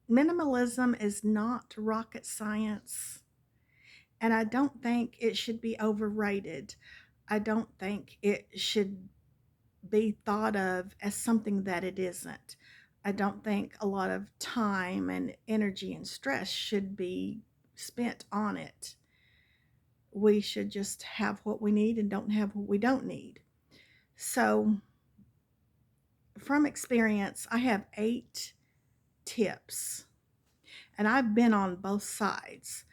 Minimalism is not rocket science, and I don't think it should be overrated. I don't think it should be thought of as something that it isn't. I don't think a lot of time and energy and stress should be spent on it. We should just have what we need and don't have what we don't need. So, from experience, I have 8 tips, and I've been on both sides.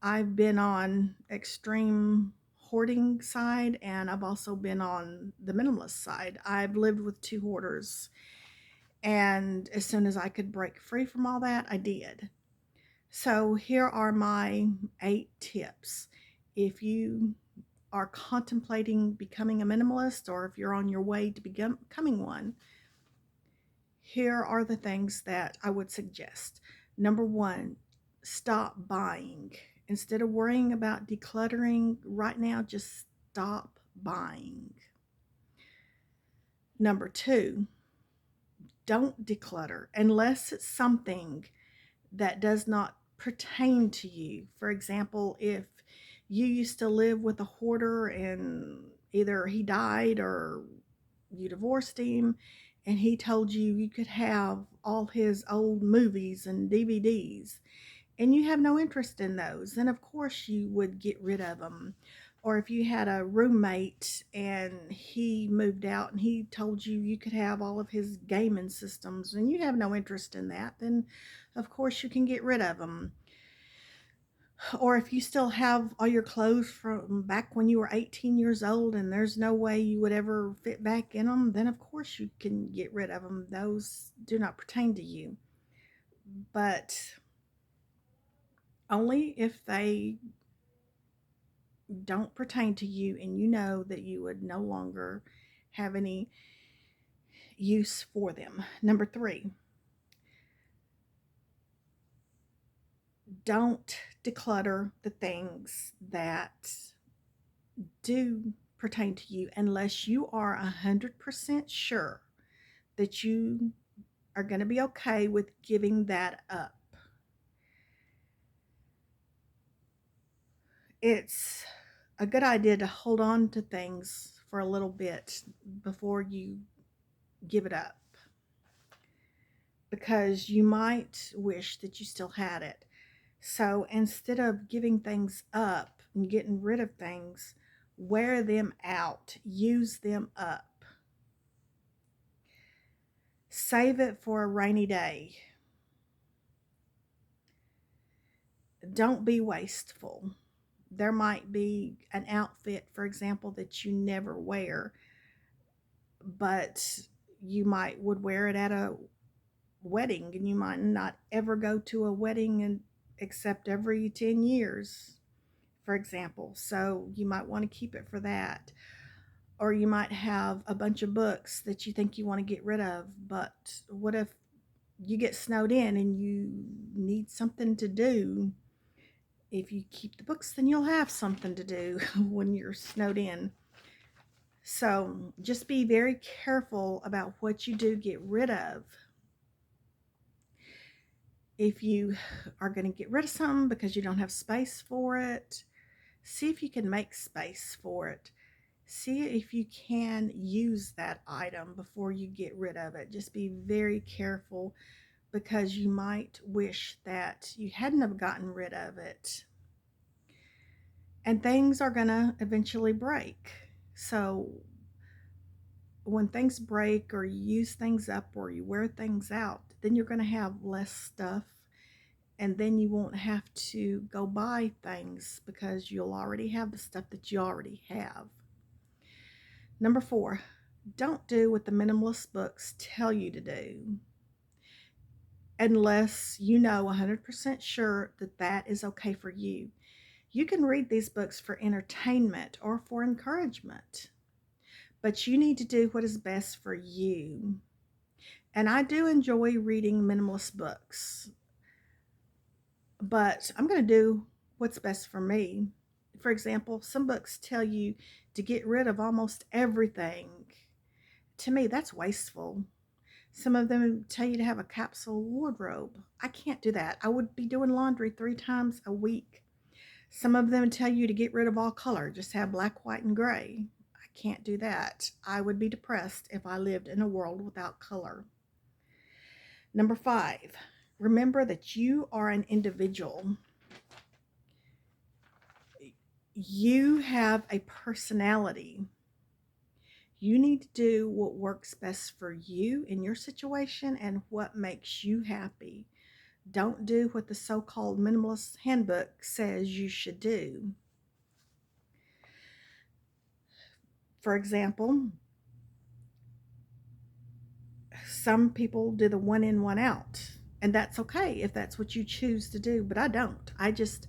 I've been on extreme hoarding side, and I've also been on the minimalist side. I've lived with 2 hoarders, and as soon as I could break free from all that, I did. So here are my 8 tips. If you are contemplating becoming a minimalist, or if you're on your way to becoming one, here are the things that I would suggest. Number one, stop buying. Instead of worrying about decluttering right now, just stop buying. Number two, don't declutter unless it's something that does not pertain to you. For example, if you used to live with a hoarder and either he died or you divorced him and he told you you could have all his old movies and DVDs and you have no interest in those, then of course you would get rid of them. Or if you had a roommate and he moved out and he told you you could have all of his gaming systems and you have no interest in that, then of course you can get rid of them. Or if you still have all your clothes from back when you were 18 years old and there's no way you would ever fit back in them, then of course you can get rid of them. Those do not pertain to you. But only if they don't pertain to you and you know that you would no longer have any use for them. Number three, don't declutter the things that do pertain to you unless you are 100% sure that you are going to be okay with giving that up. It's a good idea to hold on to things for a little bit before you give it up, because you might wish that you still had it. So instead of giving things up and getting rid of things, wear them out, use them up. Save it for a rainy day. Don't be wasteful. There might be an outfit, for example, that you never wear, but you might would wear it at a wedding, and you might not ever go to a wedding except every 10 years, for example. So you might want to keep it for that. Or you might have a bunch of books that you think you want to get rid of, but what if you get snowed in and you need something to do? If you keep the books, then you'll have something to do when you're snowed in. So just be very careful about what you do get rid of. If you are going to get rid of something because you don't have space for it, see if you can make space for it. See if you can use that item before you get rid of it. Just be very careful, because you might wish that you hadn't have gotten rid of it. And things are going to eventually break. So when things break or you use things up or you wear things out, then you're going to have less stuff, and then you won't have to go buy things because you'll already have the stuff that you already have. Number four, don't do what the minimalist books tell you to do unless you know 100% sure that that is okay for you. You can read these books for entertainment or for encouragement, but you need to do what is best for you. And I do enjoy reading minimalist books, but I'm going to do what's best for me. For example, some books tell you to get rid of almost everything. To me, that's wasteful. Some of them tell you to have a capsule wardrobe. I can't do that. I would be doing laundry 3 times a week. Some of them tell you to get rid of all color, just have black, white, and gray. I can't do that. I would be depressed if I lived in a world without color. Number 5, remember that you are an individual. You have a personality. You need to do what works best for you in your situation and what makes you happy. Don't do what the so-called minimalist handbook says you should do. For example, some people do the one in, one out, and that's okay if that's what you choose to do, but I don't. I just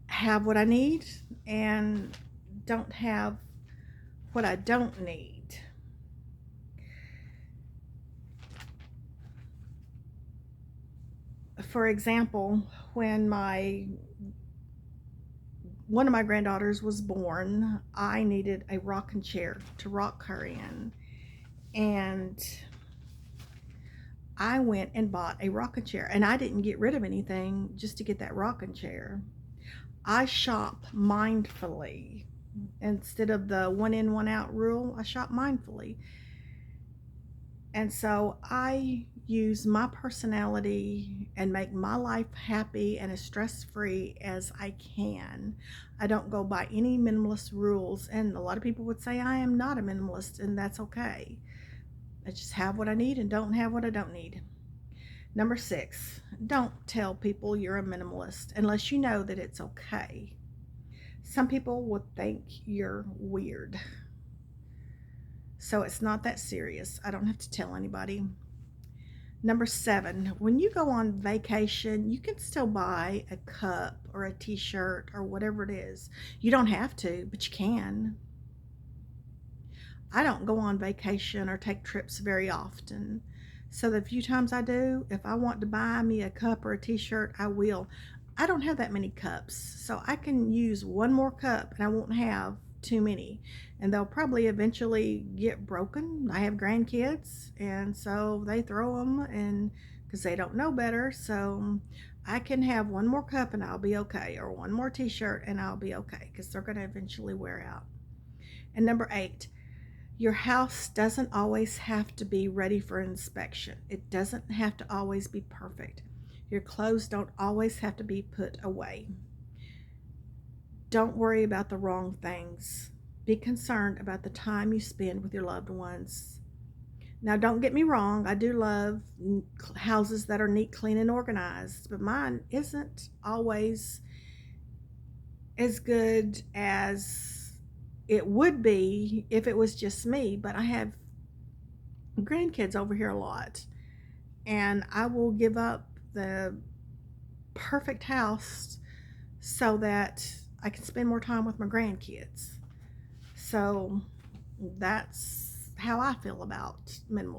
have what I need and don't have what I don't need. For example, when one of my granddaughters was born, I needed a rocking chair to rock her in. And I went and bought a rocking chair. And I didn't get rid of anything just to get that rocking chair. I shop mindfully. Instead of the one in, one out rule, I shop mindfully. And so I use my personality and make my life happy and as stress-free as I can. I don't go by any minimalist rules, and a lot of people would say I am not a minimalist, and that's okay. I just have what I need and don't have what I don't need. Number 6, don't tell people you're a minimalist unless you know that it's okay. Some people would think you're weird. So it's not that serious. I don't have to tell anybody. Number 7, when you go on vacation, you can still buy a cup or a t-shirt or whatever it is. You don't have to, but you can. I don't go on vacation or take trips very often. So the few times I do, if I want to buy me a cup or a t-shirt, I will. I don't have that many cups, so I can use one more cup and I won't have too many. And they'll probably eventually get broken. I have grandkids, and so they throw them, and because they don't know better. So I can have one more cup and I'll be okay, or one more t-shirt and I'll be okay, because they're going to eventually wear out. And number 8, your house doesn't always have to be ready for inspection. It doesn't have to always be perfect. Your clothes don't always have to be put away. Don't worry about the wrong things. Be concerned about the time you spend with your loved ones. Now, don't get me wrong, I do love houses that are neat, clean, and organized, but mine isn't always as good as it would be if it was just me. But I have grandkids over here a lot, and I will give up the perfect house so that I can spend more time with my grandkids. So that's how I feel about minimalism.